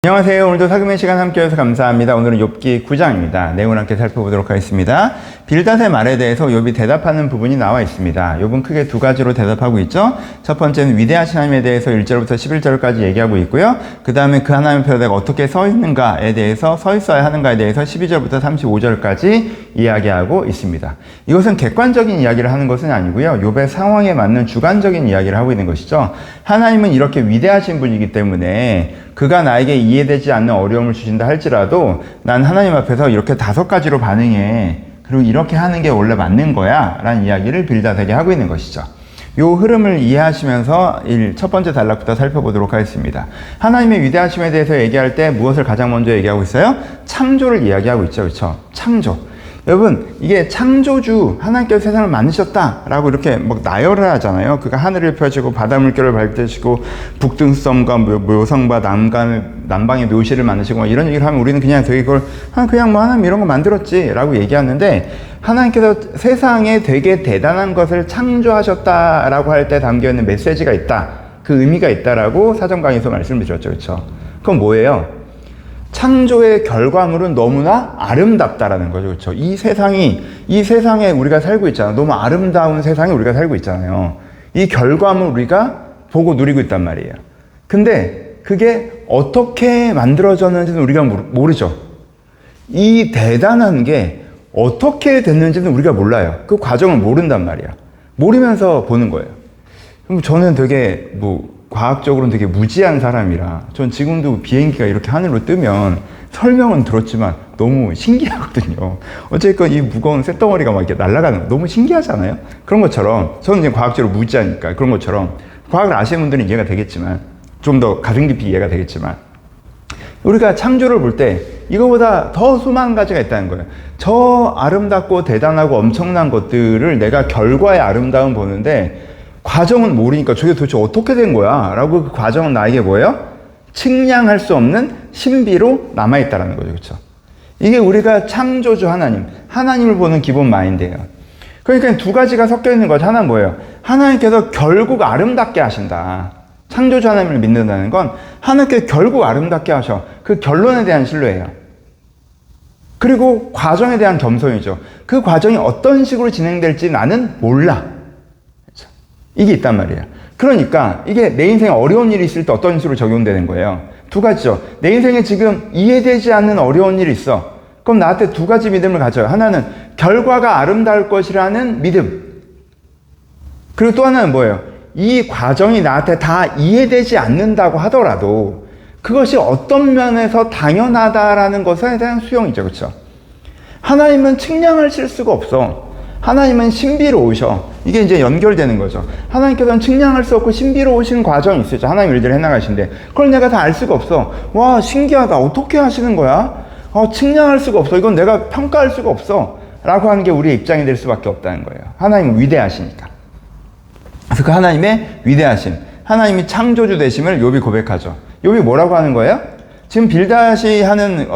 안녕하세요. 오늘도 사금의 시간 함께해서 감사합니다. 오늘은 욥기 9장입니다. 내용을 함께 살펴보도록 하겠습니다. 빌닷의 말에 대해서 욥이 대답하는 부분이 나와 있습니다. 욥은 크게 두 가지로 대답하고 있죠. 첫 번째는 위대하신 하나님에 대해서 1절부터 11절까지 얘기하고 있고요. 그 다음에 그 하나님 앞에 내가 어떻게 서 있는가에 대해서 서 있어야 하는가에 대해서 12절부터 35절까지 이야기하고 있습니다. 이것은 객관적인 이야기를 하는 것은 아니고요. 욥의 상황에 맞는 주관적인 이야기를 하고 있는 것이죠. 하나님은 이렇게 위대하신 분이기 때문에 그가 나에게 이해되지 않는 어려움을 주신다 할지라도 난 하나님 앞에서 이렇게 5가지로 반응해. 그리고 이렇게 하는 게 원래 맞는 거야 라는 이야기를 빌닷에게 하고 있는 것이죠. 이 흐름을 이해하시면서 첫 번째 단락부터 살펴보도록 하겠습니다. 하나님의 위대하심에 대해서 얘기할 때 무엇을 가장 먼저 얘기하고 있어요? 창조를 이야기하고 있죠. 그렇죠? 창조. 여러분, 이게 창조주 하나님께서 세상을 만드셨다라고 이렇게 막 나열을 하잖아요. 그가 하늘을 펴시고 바다 물결을 밟으시고 북등섬과 묘성과 남방의 묘시를 만드시고 이런 얘기를 하면 우리는 그냥 되게 그걸 그냥 뭐 하나님 이런 거 만들었지라고 얘기하는데, 하나님께서 세상에 되게 대단한 것을 창조하셨다라고 할 때 담겨있는 메시지가 있다. 그 의미가 있다라고 사전 강의에서 말씀을 드렸죠. 그렇죠? 그건 뭐예요? 창조의 결과물은 너무나 아름답다라는 거죠. 그렇죠? 이 세상에 우리가 살고 있잖아요. 너무 아름다운 세상에 우리가 살고 있잖아요. 이 결과물 우리가 보고 누리고 있단 말이에요. 근데 그게 어떻게 만들어졌는지는 우리가 모르죠. 이 대단한 게 어떻게 됐는지는 우리가 몰라요. 그 과정을 모른단 말이야. 모르면서 보는 거예요. 그럼 저는 되게 과학적으로는 되게 무지한 사람이라 전 지금도 비행기가 이렇게 하늘로 뜨면 설명은 들었지만 너무 신기하거든요. 어쨌건 이 무거운 쇳덩어리가 막 이렇게 날아가는 거 너무 신기하잖아요. 그런 것처럼 저는 이제 과학적으로 무지하니까 그런 것처럼 과학을 아시는 분들은 이해가 되겠지만 좀 더 가슴 깊이 이해가 되겠지만 우리가 창조를 볼 때 이거보다 더 수많은 가지가 있다는 거예요. 저 아름답고 대단하고 엄청난 것들을 내가 결과의 아름다움 보는데 과정은 모르니까 저게 도대체 어떻게 된 거야? 라고 그 과정은 나에게 뭐예요? 측량할 수 없는 신비로 남아있다는 거죠. 그렇죠? 이게 우리가 창조주 하나님을 보는 기본 마인드예요. 그러니까 두 가지가 섞여 있는 거죠. 하나는 뭐예요? 하나님께서 결국 아름답게 하신다. 창조주 하나님을 믿는다는 건 하나님께서 결국 아름답게 하셔. 그 결론에 대한 신뢰예요. 그리고 과정에 대한 겸손이죠. 그 과정이 어떤 식으로 진행될지 나는 몰라. 이게 있단 말이에요. 그러니까 이게 내 인생에 어려운 일이 있을 때 어떤 식으로 적용되는 거예요. 두 가지죠. 내 인생에 지금 이해되지 않는 어려운 일이 있어. 그럼 나한테 두 가지 믿음을 가져요. 하나는 결과가 아름다울 것이라는 믿음. 그리고 또 하나는 뭐예요? 이 과정이 나한테 다 이해되지 않는다고 하더라도 그것이 어떤 면에서 당연하다라는 것에 대한 수용이죠. 그렇죠? 하나님은 측량하실 수가 없어. 하나님은 신비로우셔. 이게 이제 연결되는 거죠. 하나님께서는 측량할 수 없고 신비로우신 과정이 있으죠. 하나님 일들을 해나가신데 그걸 내가 다 알 수가 없어. 와, 신기하다. 어떻게 하시는 거야? 측량할 수가 없어. 이건 내가 평가할 수가 없어. 라고 하는 게 우리의 입장이 될 수밖에 없다는 거예요. 하나님은 위대하시니까. 그래서 그 하나님의 위대하심, 하나님이 창조주 되심을 욥이 고백하죠. 욥이 뭐라고 하는 거예요? 지금 빌닷이 하는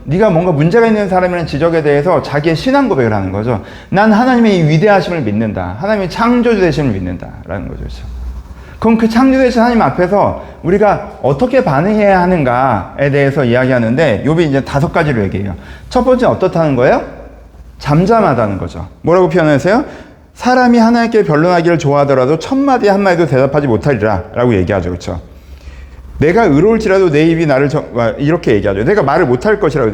네가 뭔가 문제가 있는 사람이라는 지적에 대해서 자기의 신앙 고백을 하는 거죠. 난 하나님의 이 위대하심을 믿는다. 하나님의 창조주 되심을 믿는다. 라는 거죠. 그렇죠? 그럼 그 창조주 되신 하나님 앞에서 우리가 어떻게 반응해야 하는가에 대해서 이야기하는데 욥이 이제 5가지로 얘기해요. 첫 번째는 어떻다는 거예요? 잠잠하다는 거죠. 뭐라고 표현하세요? 사람이 하나님께 변론하기를 좋아하더라도 1000마디 한마디도 대답하지 못하리라 라고 얘기하죠. 그렇죠? 내가 의로울지라도 내 입이 나를 이렇게 얘기하죠. 내가 말을 못할 것이라고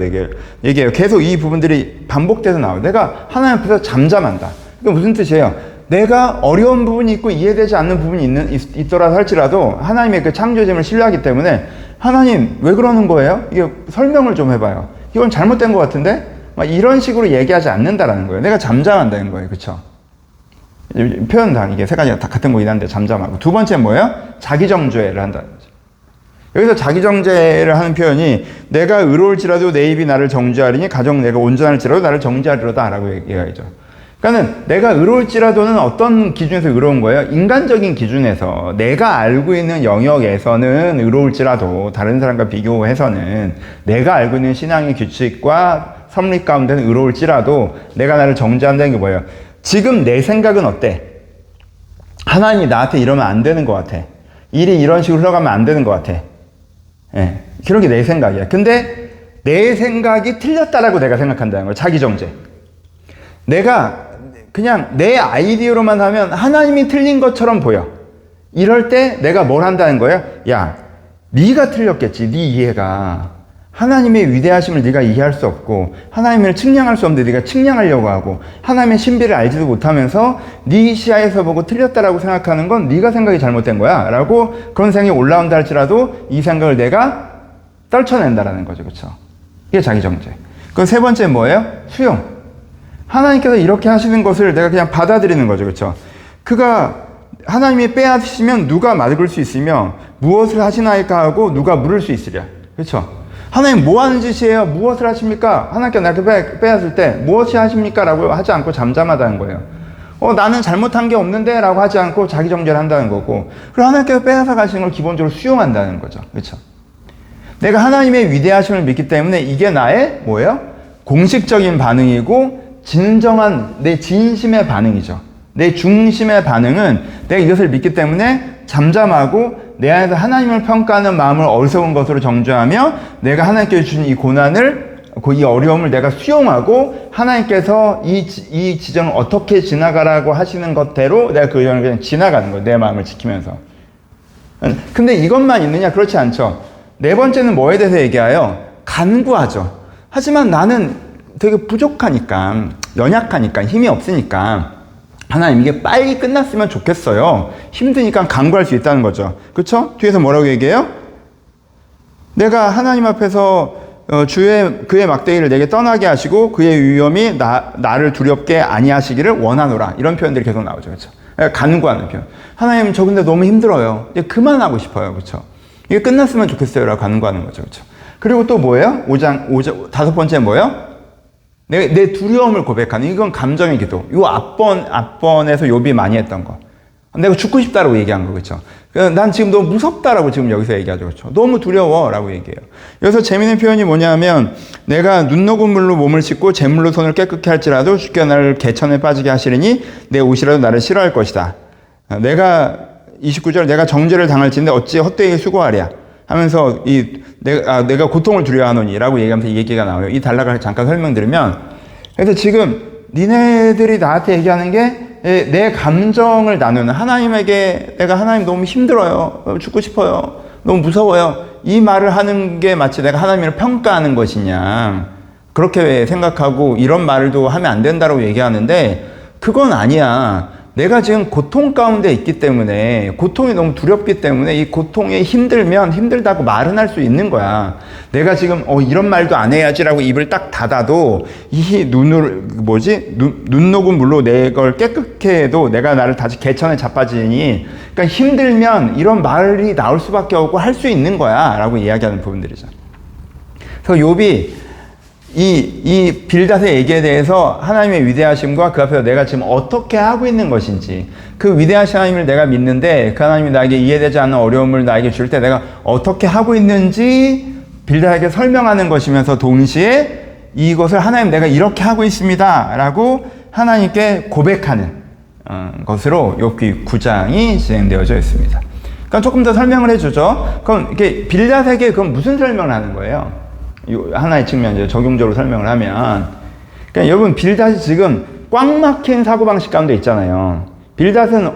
얘기해요. 계속 이 부분들이 반복돼서 나와요. 내가 하나님 앞에서 잠잠한다. 이게 무슨 뜻이에요? 내가 어려운 부분이 있고 이해되지 않는 부분이 있더라 할지라도 하나님의 그 창조심을 신뢰하기 때문에 하나님 왜 그러는 거예요? 이게 설명을 좀 해봐요. 이건 잘못된 것 같은데? 막 이런 식으로 얘기하지 않는다라는 거예요. 내가 잠잠한다는 거예요. 그렇죠? 표현당 이게 세 가지가 다 같은 거긴 한데 잠잠하고. 두 번째는 뭐예요? 자기정죄를 한다는 거죠. 여기서 자기정죄를 하는 표현이 내가 의로울지라도 내 입이 나를 정죄하리니 가령 내가 온전할지라도 나를 정죄하리로다 라고 얘기하죠. 그러니까 내가 의로울지라도는 어떤 기준에서 의로운 거예요? 인간적인 기준에서 내가 알고 있는 영역에서는 의로울지라도 다른 사람과 비교해서는 내가 알고 있는 신앙의 규칙과 섭리 가운데는 의로울지라도 내가 나를 정죄한다는 게 뭐예요? 지금 내 생각은 어때? 하나님이 나한테 이러면 안 되는 것 같아. 일이 이런 식으로 흘러가면 안 되는 것 같아. 예, 그런 게 내 생각이야. 근데 내 생각이 틀렸다라고 내가 생각한다는 거야. 자기 정죄. 내가 그냥 내 아이디어로만 하면 하나님이 틀린 것처럼 보여. 이럴 때 내가 뭘 한다는 거야? 야, 네가 틀렸겠지. 네 이해가. 하나님의 위대하심을 네가 이해할 수 없고 하나님을 측량할 수 없는데 네가 측량하려고 하고 하나님의 신비를 알지도 못하면서 네 시야에서 보고 틀렸다라고 생각하는 건 네가 생각이 잘못된 거야 라고 그런 생각이 올라온다 할지라도 이 생각을 내가 떨쳐낸다라는 거죠. 그렇죠? 이게 자기 정죄. 그 세 번째 뭐예요? 수용. 하나님께서 이렇게 하시는 것을 내가 그냥 받아들이는 거죠. 그렇죠? 그가 하나님이 빼앗으시면 누가 막을 수 있으며 무엇을 하시나이까 하고 누가 물을 수 있으랴. 그렇죠? 하나님 뭐 하는 짓이에요? 무엇을 하십니까? 하나님께 나를 빼앗을 때 무엇이 하십니까? 라고 하지 않고 잠잠하다는 거예요. 나는 잘못한 게 없는데? 라고 하지 않고 자기 정죄를 한다는 거고, 그리고 하나님께서 빼앗아 가시는 걸 기본적으로 수용한다는 거죠. 그렇죠? 내가 하나님의 위대하심을 믿기 때문에 이게 나의 뭐예요? 공식적인 반응이고 진정한 내 진심의 반응이죠. 내 중심의 반응은 내가 이것을 믿기 때문에 잠잠하고 내 안에서 하나님을 평가하는 마음을 어리석은 것으로 정죄하며 내가 하나님께 주신 이 고난을, 이 어려움을 내가 수용하고 하나님께서 이 지점을 어떻게 지나가라고 하시는 것대로 내가 그 지점을 그냥 지나가는 거예요. 내 마음을 지키면서. 근데 이것만 있느냐? 그렇지 않죠. 네 번째는 뭐에 대해서 얘기해요? 간구하죠. 하지만 나는 되게 부족하니까, 연약하니까, 힘이 없으니까 하나님 이게 빨리 끝났으면 좋겠어요. 힘드니까 간구할 수 있다는 거죠. 그렇죠? 뒤에서 뭐라고 얘기해요? 내가 하나님 앞에서 그의 막대기를 내게 떠나게 하시고 그의 위엄이 나를 두렵게 아니하시기를 원하노라. 이런 표현들이 계속 나오죠. 그렇죠? 간구하는 표현. 하나님 저 근데 너무 힘들어요. 이제 그만하고 싶어요. 그렇죠? 이게 끝났으면 좋겠어요. 라고 간구하는 거죠. 그렇죠? 그리고 또 뭐예요? 5장 다섯 번째 뭐예요? 내 두려움을 고백하는, 이건 감정의 기도. 이거 앞번에서 욥이 많이 했던 거. 내가 죽고 싶다라고 얘기한 거, 그렇죠? 난 지금 너무 무섭다라고 지금 여기서 얘기하죠, 그렇죠? 너무 두려워라고 얘기해요. 여기서 재미있는 표현이 뭐냐면, 내가 눈 녹은 물로 몸을 씻고 재물로 손을 깨끗게 할지라도 주께 나를 개천에 빠지게 하시리니 내 옷이라도 나를 싫어할 것이다. 내가 29절 내가 정죄를 당할진데 어찌 헛되이 수고하랴 하면서 내가 고통을 두려워하노니라고 얘기하면서 이 얘기가 나와요. 이 단락을 잠깐 설명드리면, 그래서 지금 니네들이 나한테 얘기하는 게 내 감정을 나누는, 하나님에게 내가 하나님 너무 힘들어요, 죽고 싶어요, 너무 무서워요, 이 말을 하는 게 마치 내가 하나님을 평가하는 것이냐 그렇게 생각하고 이런 말도 하면 안 된다고 얘기하는데, 그건 아니야. 내가 지금 고통 가운데 있기 때문에, 고통이 너무 두렵기 때문에 이 고통에 힘들면 힘들다고 말은 할 수 있는 거야. 내가 지금 이런 말도 안 해야지라고 입을 딱 닫아도 이 눈 녹은 물로 내 걸 깨끗게 해도 내가 나를 다시 개천에 자빠지니, 그러니까 힘들면 이런 말이 나올 수밖에 없고 할 수 있는 거야 라고 이야기하는 부분들이죠. 그래서 욥이 이 빌닷의 얘기에 대해서 하나님의 위대하심과 그 앞에서 내가 지금 어떻게 하고 있는 것인지, 그 위대하신 하나님을 내가 믿는데 그 하나님이 나에게 이해되지 않는 어려움을 나에게 줄 때 내가 어떻게 하고 있는지 빌닷에게 설명하는 것이면서 동시에 이것을 하나님 내가 이렇게 하고 있습니다 라고 하나님께 고백하는 것으로 욥기 9장이 진행되어져 있습니다. 그러니까 조금 더 설명을 해주죠. 그럼 이게 빌닷에게 그럼 무슨 설명을 하는 거예요? 하나의 측면, 적용적으로 설명을 하면, 그러니까 여러분, 빌닷이 지금 꽉 막힌 사고방식 가운데 있잖아요. 빌닷은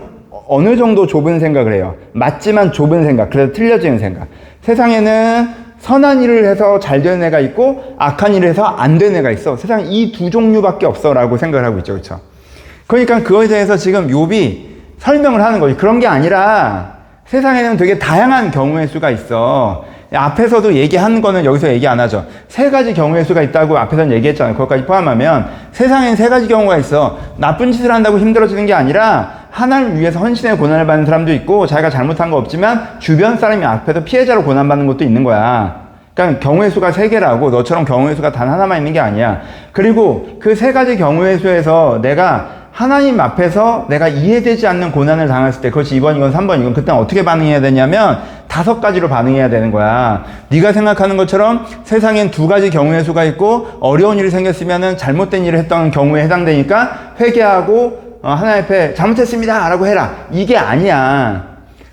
어느 정도 좁은 생각을 해요. 맞지만 좁은 생각, 그래서 틀려지는 생각. 세상에는 선한 일을 해서 잘 되는 애가 있고 악한 일을 해서 안 되는 애가 있어. 세상에 이 두 종류밖에 없어 라고 생각을 하고 있죠. 그렇죠? 그러니까 그거에 대해서 지금 욥이 설명을 하는 거지. 그런 게 아니라 세상에는 되게 다양한 경우의 수가 있어. 앞에서도 얘기한 거는 여기서 얘기 안 하죠. 세 가지 경우의 수가 있다고 앞에서는 얘기했잖아요. 그것까지 포함하면 세상엔 세 가지 경우가 있어. 나쁜 짓을 한다고 힘들어지는 게 아니라 하나님을 위해서 헌신의 고난을 받는 사람도 있고, 자기가 잘못한 거 없지만 주변 사람이 앞에서 피해자로 고난받는 것도 있는 거야. 그러니까 경우의 수가 세 개라고, 너처럼 경우의 수가 단 하나만 있는 게 아니야. 그리고 그 세 가지 경우의 수에서 내가 하나님 앞에서 내가 이해되지 않는 고난을 당했을 때, 그렇지 2번, 이건 3번, 이건 그때는 어떻게 반응해야 되냐면 5가지로 반응해야 되는 거야. 네가 생각하는 것처럼 세상엔 2가지 경우의 수가 있고, 어려운 일이 생겼으면 잘못된 일을 했던 경우에 해당되니까 회개하고 하나님 앞에 잘못했습니다 라고 해라, 이게 아니야.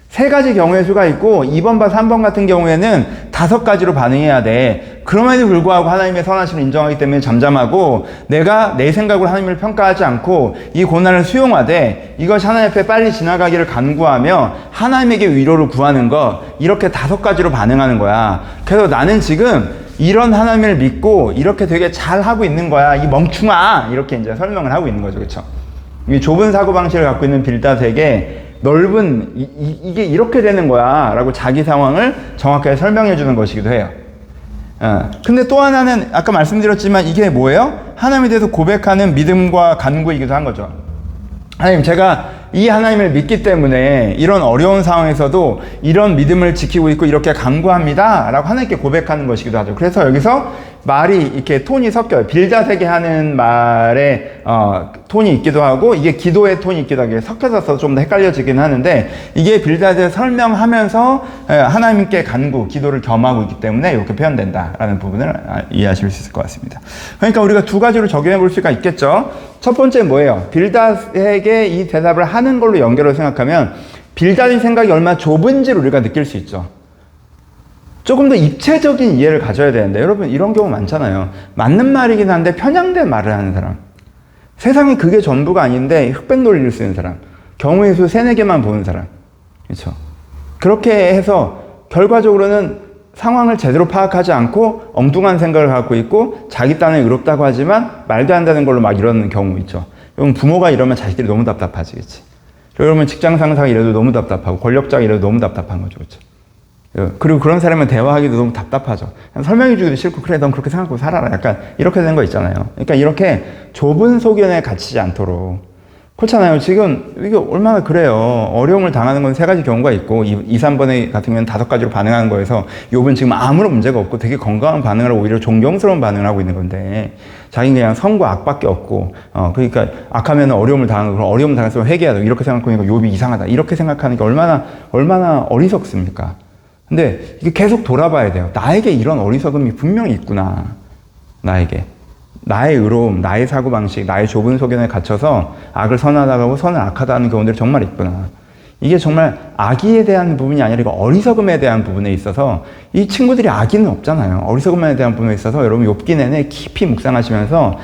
세 가지 경우의 수가 있고 2번과 3번 같은 경우에는 5가지로 반응해야 돼. 그럼에도 불구하고 하나님의 선하심을 인정하기 때문에 잠잠하고 내가 내 생각으로 하나님을 평가하지 않고 이 고난을 수용하되 이것이 하나님 앞에 빨리 지나가기를 간구하며 하나님에게 위로를 구하는 것, 이렇게 5가지로 반응하는 거야. 그래서 나는 지금 이런 하나님을 믿고 이렇게 되게 잘 하고 있는 거야. 이 멍충아! 이렇게 이제 설명을 하고 있는 거죠. 그쵸? 이 좁은 사고방식을 갖고 있는 빌닷에게 넓은 이게 이렇게 되는 거야 라고 자기 상황을 정확하게 설명해 주는 것이기도 해요. 근데 또 하나는 아까 말씀드렸지만 이게 뭐예요? 하나님에 대해서 고백하는 믿음과 간구이기도 한 거죠. 하나님, 제가 이 하나님을 믿기 때문에 이런 어려운 상황에서도 이런 믿음을 지키고 있고 이렇게 간구합니다 라고 하나님께 고백하는 것이기도 하죠. 그래서 여기서 말이 이렇게 톤이 섞여요. 빌닷에게 하는 말에 톤이 있기도 하고 이게 기도의 톤이 있기도 하고 섞여서 좀 더 헷갈려지긴 하는데 이게 빌닷을 설명하면서 하나님께 간구, 기도를 겸하고 있기 때문에 이렇게 표현된다라는 부분을 이해하실 수 있을 것 같습니다. 그러니까 우리가 2가지로 적용해 볼 수가 있겠죠. 첫 번째 뭐예요? 빌닷에게 이 대답을 하는 걸로 연결을 생각하면 빌닷의 생각이 얼마나 좁은지를 우리가 느낄 수 있죠. 조금 더 입체적인 이해를 가져야 되는데 여러분 이런 경우 많잖아요. 맞는 말이긴 한데 편향된 말을 하는 사람. 세상에 그게 전부가 아닌데 흑백 논리를 쓰는 사람. 경우의 수 3, 4개만 보는 사람. 그렇죠? 그렇게 해서 결과적으로는 상황을 제대로 파악하지 않고 엉뚱한 생각을 갖고 있고 자기 딴에 의롭다고 하지만 말도 안 되는 걸로 막 이러는 경우 있죠. 여러분 부모가 이러면 자식들이 너무 답답하지겠지. 여러분 직장 상사가 이래도 너무 답답하고 권력자가 이래도 너무 답답한 거죠. 그렇죠? 그리고 그런 사람은 대화하기도 너무 답답하죠. 설명해 주기도 싫고 그래 넌 그렇게 생각하고 살아라. 약간 이렇게 된 거 있잖아요. 그러니까 이렇게 좁은 소견에 갇히지 않도록. 그렇잖아요. 지금 이게 얼마나 그래요. 어려움을 당하는 건 3가지 경우가 있고 2, 3번에 같은 경우는 5가지로 반응하는 거에서 욥은 지금 아무런 문제가 없고 되게 건강한 반응을 하고 오히려 존경스러운 반응을 하고 있는 건데 자기는 그냥 선과 악밖에 없고 그러니까 악하면 어려움을 당하고 그럼 어려움을 당했으면 회개하자 이렇게 생각하니까 욥이 이상하다 이렇게 생각하는 게 얼마나 어리석습니까? 근데 이게 계속 돌아봐야 돼요. 나에게 이런 어리석음이 분명히 있구나. 나에게. 나의 의로움, 나의 사고방식, 나의 좁은 소견에 갇혀서 악을 선하다고 하고 선을 악하다 하는 경우들이 정말 있구나. 이게 정말 악의에 대한 부분이 아니라 이거 어리석음에 대한 부분에 있어서 이 친구들이 악의는 없잖아요. 어리석음에 대한 부분에 있어서 여러분 욥기 내내 깊이 묵상하시면서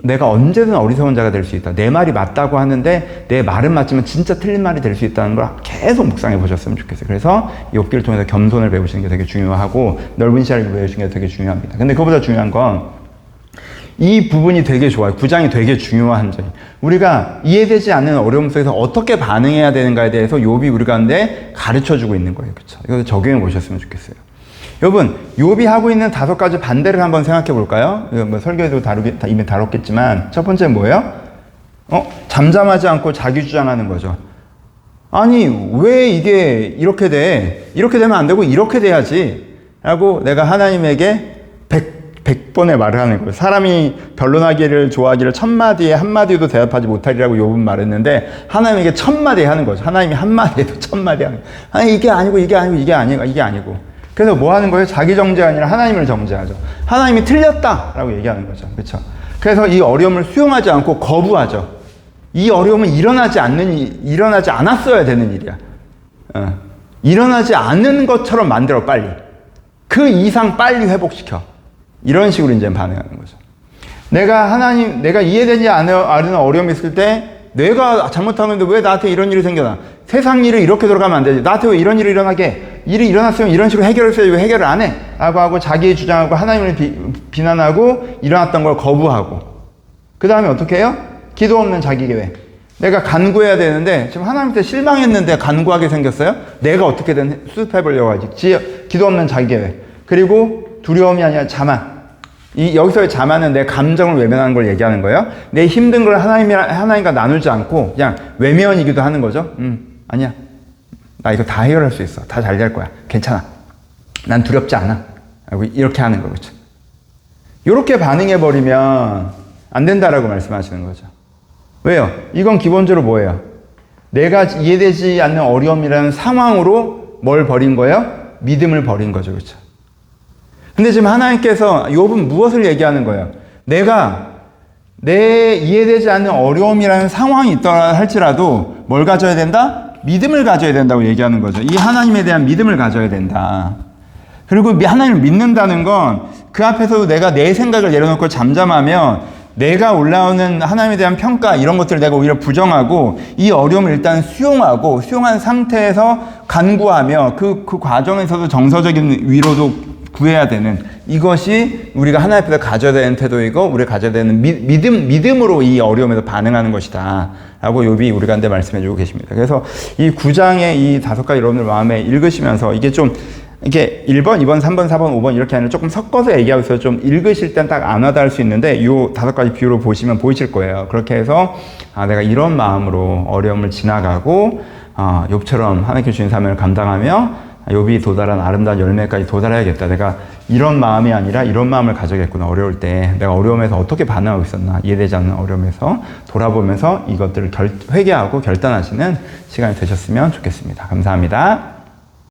내가 언제든 어리석은 자가 될 수 있다. 내 말이 맞다고 하는데 내 말은 맞지만 진짜 틀린 말이 될 수 있다는 걸 계속 묵상해 보셨으면 좋겠어요. 그래서 욥기를 통해서 겸손을 배우시는 게 되게 중요하고 넓은 시야를 배우시는 게 되게 중요합니다. 근데 그보다 중요한 건 이 부분이 되게 좋아요. 9장이 되게 중요한 점이. 우리가 이해되지 않는 어려움 속에서 어떻게 반응해야 되는가에 대해서 욥이 우리 가운데 가르쳐주고 있는 거예요. 그렇죠? 이거 적용해 보셨으면 좋겠어요. 여러분, 욥이 하고 있는 5가지 반대를 한번 생각해 볼까요? 뭐 설교에도 이미 다뤘겠지만 첫 번째 뭐예요? 잠잠하지 않고 자기 주장하는 거죠. 아니, 왜 이게 이렇게 돼? 이렇게 되면 안 되고 이렇게 돼야지. 라고 내가 하나님에게 100번의 말을 하는 거예요. 사람이 변론하기를 좋아하기를 1000마디에 한마디도 대답하지 못하리라고 욥은 말했는데 하나님에게 1000마디 하는 거죠. 하나님이 한마디에도 1000마디 하는 거예요. 아니, 이게 아니고. 그래서 뭐 하는 거예요? 자기 정죄가 아니라 하나님을 정죄하죠. 하나님이 틀렸다라고 얘기하는 거죠. 그렇죠? 그래서 이 어려움을 수용하지 않고 거부하죠. 이 어려움은 일어나지 않았어야 되는 일이야. 일어나지 않는 것처럼 만들어 빨리. 그 이상 빨리 회복시켜. 이런 식으로 이제 반응하는 거죠. 내가 이해되지 않는 어려움이 있을 때 내가 잘못하는데 왜 나한테 이런 일이 생겨나? 세상 일을 이렇게 돌아가면 안 되지. 나한테 왜 이런 일이 일어나게? 일이 일어났으면 이런 식으로 해결했어야지 왜 해결을 안 해? 라고 하고 자기 주장하고 하나님을 비난하고 일어났던 걸 거부하고 그 다음에 어떻게 해요? 기도 없는 자기 계획. 내가 간구해야 되는데 지금 하나님한테 실망했는데 간구하게 생겼어요? 내가 어떻게든 수습해보려고 하지. 기도 없는 자기 계획. 그리고 두려움이 아니라 자만. 여기서의 자만은 내 감정을 외면하는 걸 얘기하는 거예요. 내 힘든 걸 하나님과 나누지 않고 그냥 외면이기도 하는 거죠. 아니야. 나 이거 다 해결할 수 있어. 다 잘 될 거야. 괜찮아. 난 두렵지 않아. 이렇게 하는 거, 그렇죠? 이렇게 반응해버리면 안 된다라고 말씀하시는 거죠. 왜요? 이건 기본적으로 뭐예요? 내가 이해되지 않는 어려움이라는 상황으로 뭘 버린 거예요? 믿음을 버린 거죠, 그렇죠? 근데 지금 하나님께서 욥은 무엇을 얘기하는 거예요? 내가 내 이해되지 않는 어려움이라는 상황이 있더라 할지라도 뭘 가져야 된다? 믿음을 가져야 된다고 얘기하는 거죠. 이 하나님에 대한 믿음을 가져야 된다. 그리고 하나님을 믿는다는 건 그 앞에서도 내가 내 생각을 내려놓고 잠잠하면 내가 올라오는 하나님에 대한 평가 이런 것들을 내가 오히려 부정하고 이 어려움을 일단 수용한 상태에서 간구하며 그 과정에서도 정서적인 위로도 구해야 되는 이것이 우리가 하나님 앞에서 가져야 되는 태도이고 우리가 가져야 되는 믿음으로 이 어려움에서 반응하는 것이다 라고 욥이 우리 가운데 말씀해 주고 계십니다. 그래서 이 9장의 이 5가지 여러분들 마음에 읽으시면서 이게 좀 이게 1번, 2번, 3번, 4번, 5번 이렇게 아니라 조금 섞어서 얘기하고 있어서 좀 읽으실 땐 딱 안 와닿을 수 있는데 이 5가지 비유로 보시면 보이실 거예요. 그렇게 해서 내가 이런 마음으로 어려움을 지나가고 욥처럼 하나님께 주신 사명을 감당하며 욥이 도달한 아름다운 열매까지 도달해야겠다. 내가 이런 마음이 아니라 이런 마음을 가져야겠구나. 어려울 때 내가 어려움에서 어떻게 반응하고 있었나 이해되지 않는 어려움에서 돌아보면서 이것들을 회개하고 결단하시는 시간이 되셨으면 좋겠습니다. 감사합니다.